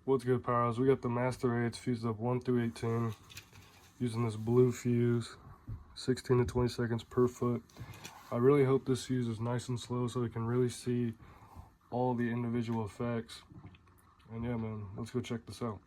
What's good, Pyros? We got the Master 8s fused up 1 through 18 using this blue fuse, 16 to 20 seconds per foot. I really hope this fuse is nice and slow so we can really see all the individual effects. And yeah, man, let's go check this out.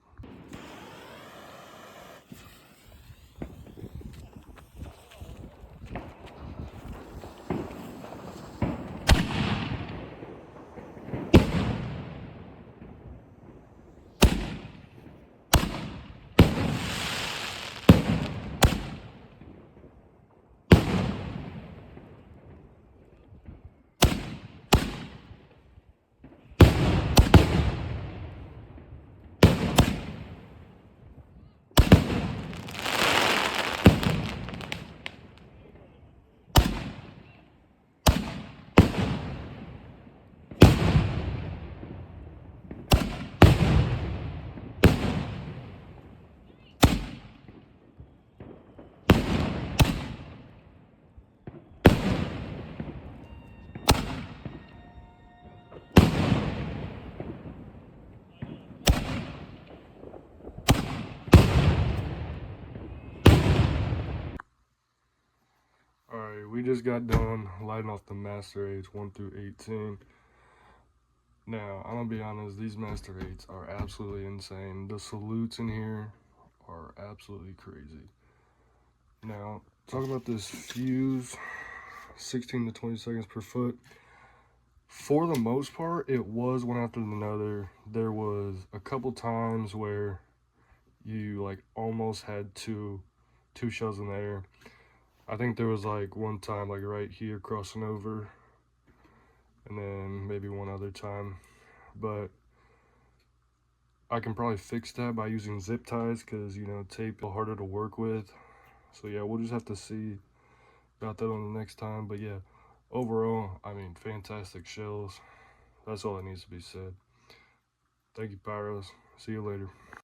Alright, we just got done lighting off the Master 8s 1 through 18. Now, I'm gonna be honest, these Master 8s are absolutely insane. The salutes in here are absolutely crazy. Now, talking about this fuse, 16 to 20 seconds per foot. For the most part, it was one after another. There was a couple times where you like almost had two shells in the air. I think there was like one time like right here crossing over, and then maybe one other time. But I can probably fix that by using zip ties because, you know, tape is harder to work with. So yeah, we'll just have to see about that on the next time. But yeah, overall, I mean, fantastic shells. That's all that needs to be said. Thank you, Pyros. See you later.